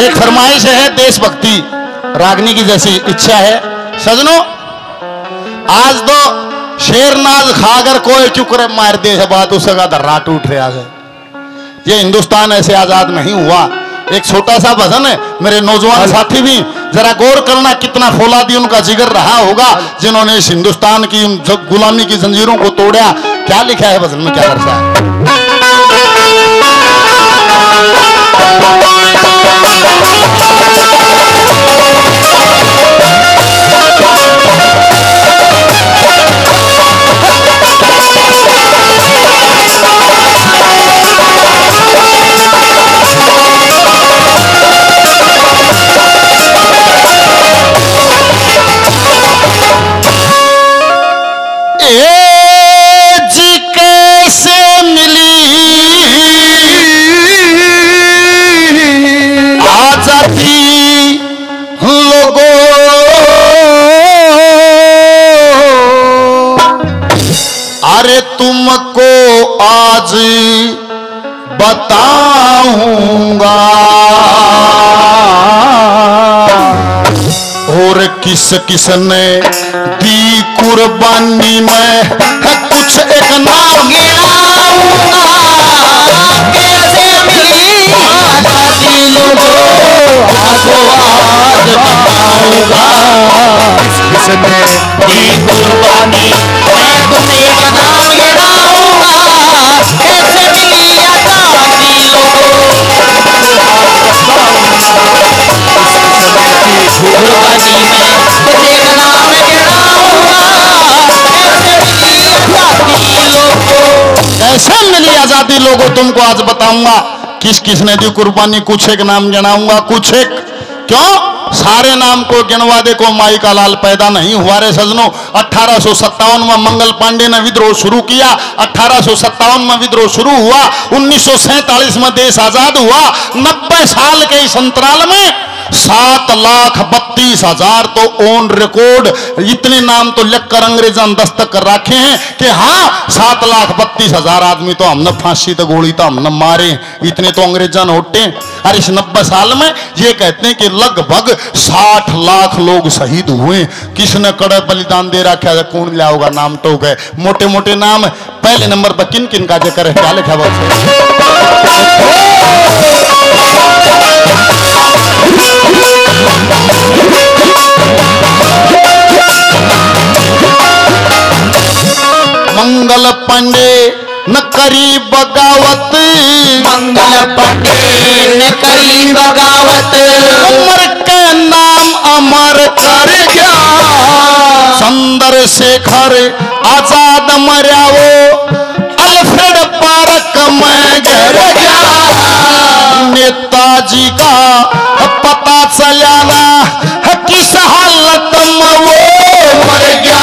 एक फरमाइश है देशभक्ति रागनी की जैसी इच्छा है सजनों। आज तो शेरनाज खाकर कोई चुकर मार दे बात उसका दर्रा टूट रहा है। ये हिंदुस्तान ऐसे आजाद नहीं हुआ। एक छोटा सा भजन है, मेरे नौजवान साथी भी जरा गौर करना कितना फौलादी उनका जिगर रहा होगा जिन्होंने इस हिंदुस्तान की गुलामी की जंजीरों को तोड़ा। क्या लिखा है भजन में, क्या दर्शा है? तुमको आज बताऊंगा और किस किसने दी कुर्बानी में कुछ एक नाम गिनाऊंगा। कैसे मिली आजादी लोगों आज बताऊंगा। किस किसने दी कुर्बानी मैं कुछ एक नाम गिनाऊंगा। कैसे मिली आजादी लोगों कुर्बानी में कुछ एक नाम गिनाऊंगा। कैसे मिली आजादी लोगों तुमको आज बताऊंगा। किस किसने दी कुर्बानी कुछ एक नाम गिनाऊंगा। कुछ एक क्यों, सारे नाम को गिनवा दे को माई का लाल पैदा नहीं हुआ रे सजनों। 1857 में मंगल पांडे ने विद्रोह शुरू किया। 1857 में विद्रोह शुरू हुआ, 1947 में देश आजाद हुआ। 90 साल के इस अंतराल में 7,32,000 तो ऑन रिकॉर्ड इतने नाम तो लिखकर अंग्रेजों ने दस्तक कर रखे हैं कि हाँ 7,32,000 आदमी तो हमने फांसी तो गोली तो हमने मारे। इतने तो अंग्रेजों ने होते। और इस 90 साल में ये कहते हैं कि लगभग 60 लाख लोग शहीद हुए। किसने कड़े बलिदान दे रखा है, कौन लिया होगा नाम तो गए मोटे मोटे नाम। पहले नंबर पर किन किन का जिक्र है, क्या लिखा मंगल पांडे न करी बगावत। मंगल पांडे न करी बगावत। उमर के नाम अमर कर गया। चंद्रशेखर आजाद मर्यावो अल्फ्रेड पार्क में गिर गया। नेताजी का पता चलाना किस हालत में वो मर गया।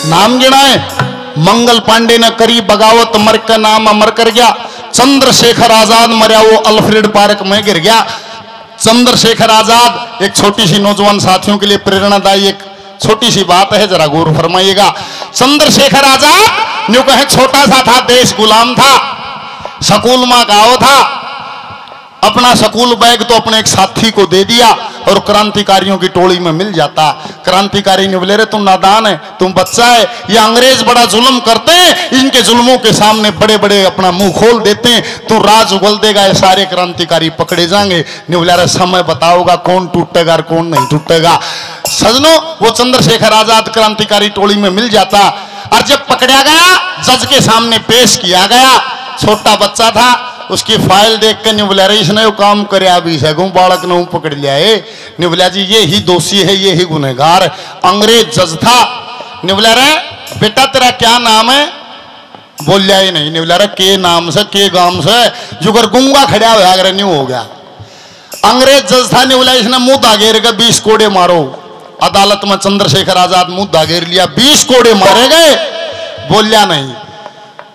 नाम गिनाए। मंगल पांडे ने करी बगावत मर का नाम अमर कर गया। चंद्रशेखर आजाद मरिया वो अल्फ्रेड पार्क में गिर गया। चंद्रशेखर आजाद एक छोटी सी नौजवान साथियों के लिए प्रेरणादायी एक छोटी सी बात है, जरा गौर फरमाइएगा। चंद्रशेखर आजाद न्यू कहे छोटा सा था, देश गुलाम था, स्कूल में गाँव था। अपना स्कूल बैग तो अपने एक साथी को दे दिया और क्रांतिकारियों की टोली में मिल जाता। क्रांतिकारी ने बोले रे तुम नादान है, तुम बच्चा है, ये अंग्रेज बड़ा जुल्म करते हैं, इनके जुल्मों के सामने बड़े बड़े अपना मुंह खोल देते हैं, तू राज उगल देगा, ये सारे क्रांतिकारी पकड़े जाएंगे। ने बोला रे समय बताओगा कौन टूटेगा और कौन नहीं टूटेगा। सजनों, वो चंद्रशेखर आजाद क्रांतिकारी टोली में मिल जाता और जब पकड़ा गया, जज के सामने पेश किया गया। छोटा बच्चा था, उसकी फाइल देख के नहीं बोला रे इसने वो काम करया भी सगू बालक ने पकड़ लिया है। नहीं बोला जी ये ही दोषी है, ये ही गुनहगार। अंग्रेज जज था। नहीं बोला रे बेटा तेरा क्या नाम है? बोलिया ही नहीं। बोला रे के नाम से के गांव से, जुगर गुंगा खड़ा हुआ अगर नहीं हो गया। अंग्रेज जज था। नहीं बोला इसने मुंह दागेर के 20 कोड़े मारो। अदालत में चंद्रशेखर आजाद मुंह दागेर लिया, 20 कोड़े मारे गए। बोलिया नहीं।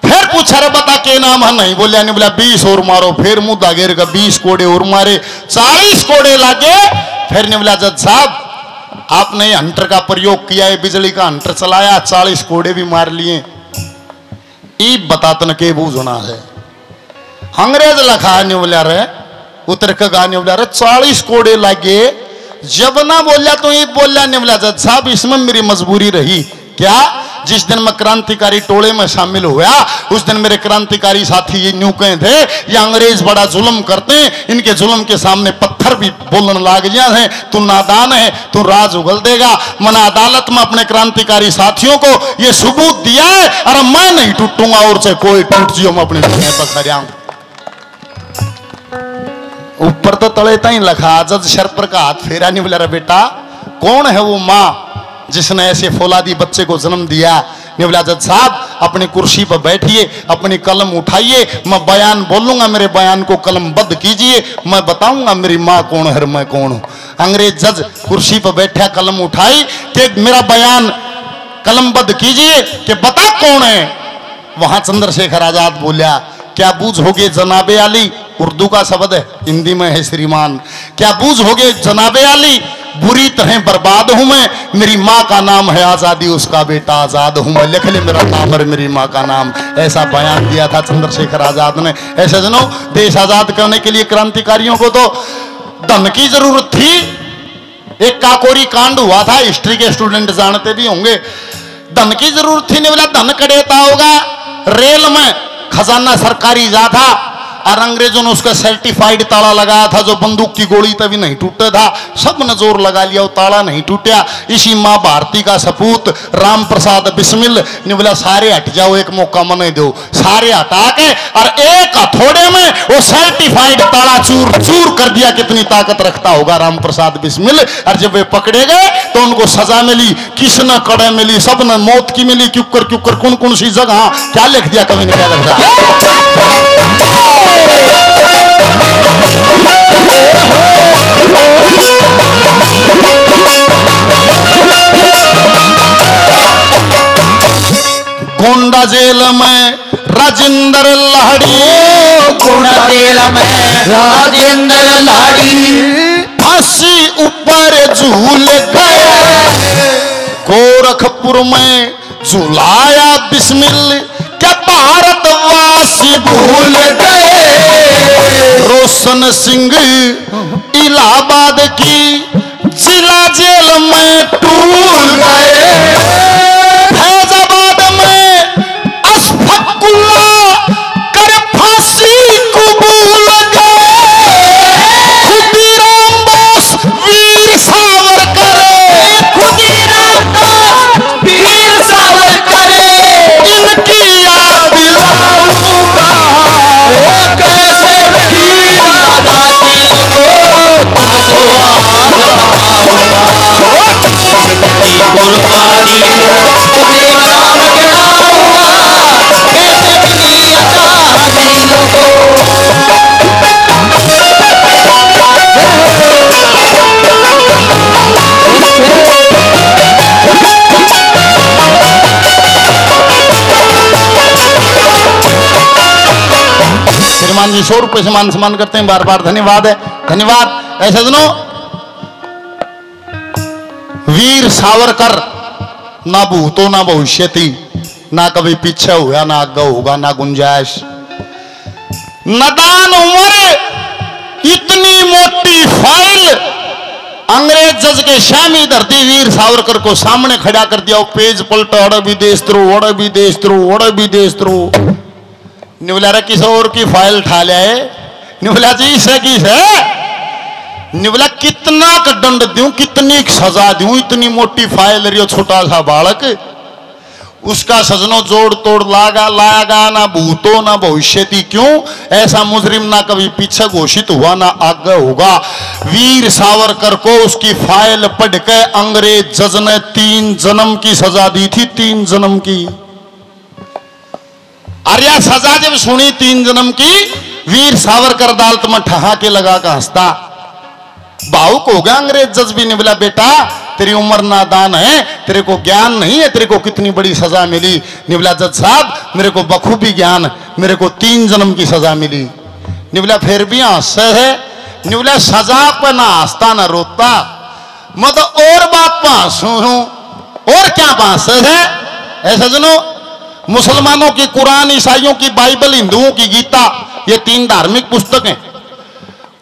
फिर पूछा रे बता के नाम है? नहीं बोलिया। नहीं बोला 20 और मारो। फिर मुंह दागेर का 20 कोड़े और मारे, 40 कोड़े लागे। फिर नहीं बोला जज साहब आपने हंटर का प्रयोग किया है, बिजली का हंटर चलाया, 40 कोड़े भी मार लिए, ईब बता तन के बूझना है। अंग्रेज लखा। नहीं बोला रे उतर के गा। नहीं बोला रे 40 कोड़े लागे। जब ना बोलिया तो ईब बोलिया। नहीं बोला जज साहब इसमें मेरी मजबूरी रही। क्या? जिस दिन मैं क्रांतिकारी टोले में शामिल हुआ उस दिन मेरे क्रांतिकारी साथी ये न्यू कहे थे ये अंग्रेज बड़ा जुल्म करते हैं, इनके जुल्म के सामने पत्थर भी बोलने लग जाए हैं, तू नादान है, तू राज उगल देगा। मैंने अदालत में अपने क्रांतिकारी साथियों को ये सबूत दिया है और मैं नहीं टूटूंगा और चाहे कोई टूट जियो मैं अपने दुनिया पर खड़ाऊं। ऊपर तो तले तई लखा। जज सर पर का हाथ फेरा। नहीं बोला रे बेटा कौन है वो माँ जिसने ऐसे फौलादी बच्चे को जन्म दिया? नहीं बोला जज साहब अपनी कुर्सी पर बैठिए, अपनी कलम उठाइए, मैं बयान बोलूंगा, मेरे बयान को कलमबद्ध कीजिए, मैं बताऊंगा मेरी माँ कौन है, मैं कौन हूं। अंग्रेज जज कुर्सी पर बैठा, कलम उठाई कि मेरा बयान कलमबद्ध कीजिए कि बता कौन है। वहां चंद्रशेखर आजाद बोलिया क्या बूझोगे जनाबे आली, उर्दू का शब्द है, हिंदी में है श्रीमान। क्या बूझोगे जनाबे आली, बुरी तरह बर्बाद हूं मैं, मेरी माँ का नाम है आजादी, उसका बेटा आजाद हूं मैं, लिख ले मेरा नाम और मेरी माँ का नाम। ऐसा बयान दिया था चंद्रशेखर आजाद ने। ऐसे जनों देश आजाद करने के लिए क्रांतिकारियों को तो धन की जरूरत थी। एक काकोरी कांड हुआ था, हिस्ट्री के स्टूडेंट जानते भी होंगे। धन की जरूरत थी। नहीं बोला धन कड़ेता होगा। रेल में खजाना सरकारी जा था और अंग्रेजों ने उसका सर्टिफाइड ताला लगाया था जो बंदूक की गोली तभी नहीं टूटा था। सब ने जोर लगा लिया, वो ताला नहीं टूटा। इसी माँ भारती का सपूत राम प्रसाद बिस्मिल ने बोला सारे हट जाओ, एक मौका मने दो। सारे हटा के और एक हथौड़े में वो सर्टिफाइड ताला चूर चूर कर दिया। कितनी ताकत रखता होगा राम प्रसाद बिस्मिल। और जब वे पकड़े गए तो उनको सजा मिली, किसने कड़े मिली, सब ने मौत की मिली। क्यूकर क्यूकर कौन कौन सी जगह क्या लिख दिया कभी ने, क्या लिख दिया। गोंडा जेल में राजेंद्र लाड़ी, गोंडा जेल में राजेंद्र लाड़ी, फांसी ऊपर झूल गए। गोरखपुर में झुलाया बिस्मिल, क्या भारतवासी भूल गए। रोशन सिंह इलाहाबाद की जिला जेल में टूल गए। फैजाबाद में अशफाकुल्ला कर फांसी कबूल गए। खुदीराम बोस वीर सावरकर, खुदीराम बोस वीर सावरकर, इनकी याद दिलाऊंगा कैसे वीर आजादी को कुर्बानी तेरे नाम गिराऊंगा कैसे वीर आजादी को। श्रीमान जी 100 रुपए से मान सम्मान करते हैं, बार बार धन्यवाद है, धन्यवाद। ऐसे सुनो वीर सावरकर ना भूतो ना भविष्यति, ना कभी पीछे हुआ ना आगे होगा ना गुंजाइश। नदान उम्र इतनी मोटी फाइल जज के श्यामी धरती वीर सावरकर को सामने खड़ा कर दिया। पेज पलटा, ओड़ा विदेश द्रोह, ओड़ा विदेश द्रोह, ओड़ा विदेश द्रोह। निवला रे किस और की फाइल ठा लिया है। निवला जी से किस है। निवला कितना का दंड दूं, कितनी सजा दूं, इतनी मोटी फाइल रही हो छोटा सा बालक, उसका सजनों जोड़ तोड़ लागा ना भूतो ना भविष्यति। क्यों ऐसा मुजरिम ना कभी पीछे घोषित हुआ ना आगे होगा। वीर सावरकर को उसकी फाइल पढ़ के अंग्रेज जज ने 3 जन्म की सजा दी थी। 3 जन्म की। अरे सजा जब सुनी 3 जन्म की, वीर सावरकर अदालत में ठहा के लगा का हंसता। भावुक हो गया अंग्रेज जज भी। निवला बेटा तेरी उम्र नादान है, तेरे को ज्ञान नहीं है, तेरे को कितनी बड़ी सजा मिली। निवला जज साहब मेरे को बखूबी ज्ञान, मेरे को 3 जन्म की सजा मिली। निवला फिर भी हंसते है। निवला सजा पर ना हंसता ना रोता, मैं तो और बात पर हंसू हूं। और क्या हंसते है ऐसा जनो। मुसलमानों की कुरान, ईसाइयों की बाइबल, हिंदुओं की गीता, ये 3 धार्मिक पुस्तक हैं।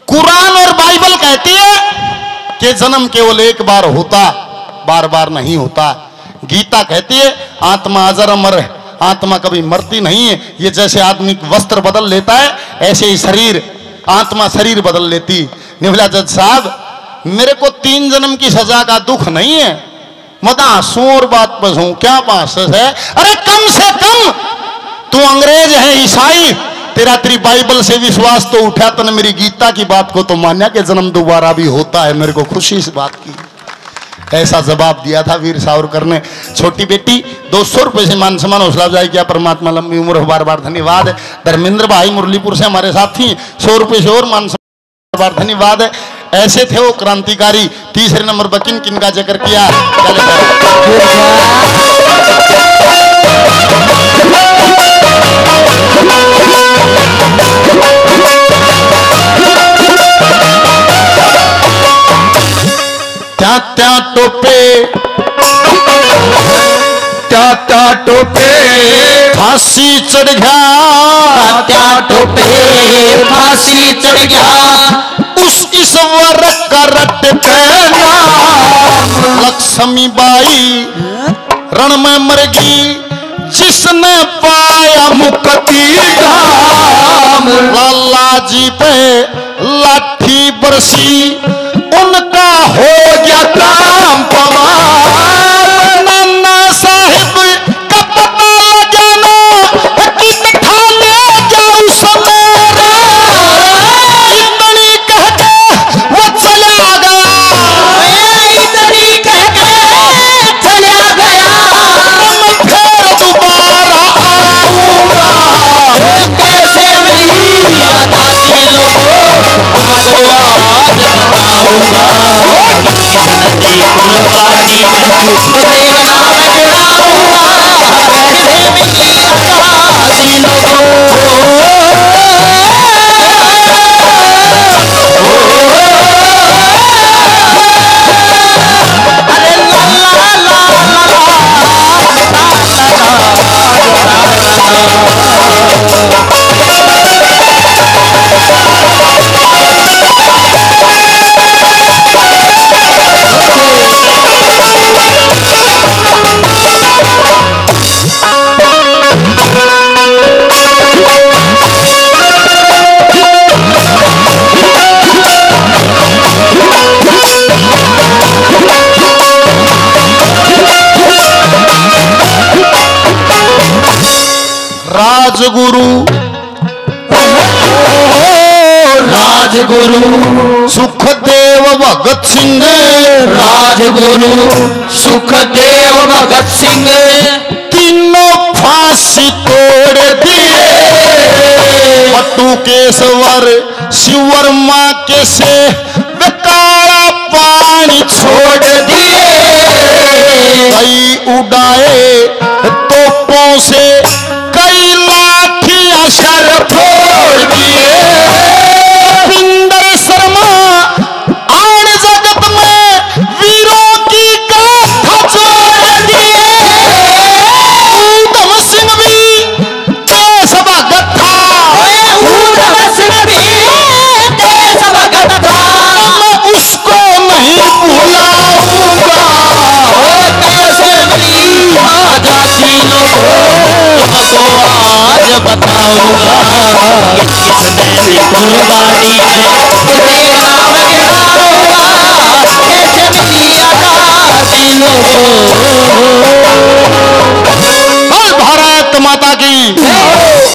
कुरान और बाइबल कहती है कि जन्म केवल एक बार होता, बार बार नहीं होता। गीता कहती है आत्मा अजर अमर है, आत्मा कभी मरती नहीं है। ये जैसे आदमी वस्त्र बदल लेता है, ऐसे ही शरीर, आत्मा शरीर बदल लेती। निवला जज साहब मेरे को 3 जन्म की सजा का दुख नहीं है, मत हंसू और बात पर हूं। क्या पास है। अरे कम से कम तू अंग्रेज है, ईसाई, तेरी बाइबल से विश्वास तो उठा, तने मेरी गीता की बात को तो मान्या कि जन्म दोबारा भी होता है। मेरे को खुशी इस बात की। ऐसा जवाब दिया था वीर सावरकर ने। छोटी बेटी 200 रुपए से मान सम्मान हौसला अफजाई किया। परमात्मा लंबी उम्र हो। बार बार धन्यवाद। धर्मेंद्र भाई मुरलीपुर से हमारे साथ थी, 100 रुपए से और मान सम्मान, बार धन्यवाद। ऐसे थे वो क्रांतिकारी। तीसरे नंबर पर किन किन का जिक्र किया। त्या टोपे फांसी चढ़ गया। त्या टोपे फांसी चढ़ गया। उस ईश्वर का रट पहना। लक्ष्मी बाई रण में मर गई, जिसने पाया मुक्ति धाम। लाला जी पे लाठी बरसी, उनका हो गया काम पवार। नाना साहिब का पता लगाना, कितना ले जाऊं समेरा। इतनी कह के वो चला गया। इतनी कह के चला गया। मैं फिर दोबारा आऊंगा। कैसे मेरी अदासी राजगुरु राजगुरु सुखदेव भगत सिंह। राजगुरु सुखदेव भगत सिंह। तीनों फांसी तोड़ दिए। बटुकेश्वर शिववर्मा के से काला पानी छोड़ दिए। कई उड़ाए तोपों से, कई लाठियां सर फोड़ दिए। पिंदर शर्मा आन जगत में वीरों की गाथा जोड़ दिए। ऊधम सिंह भी देश भगत था। ऊधम सिंह भी देश भगत था। मैं उसको नहीं भूला। किसने कुर्बानी तेरा वगैरह कैसे मिली अदा दिलों को। भारत माता की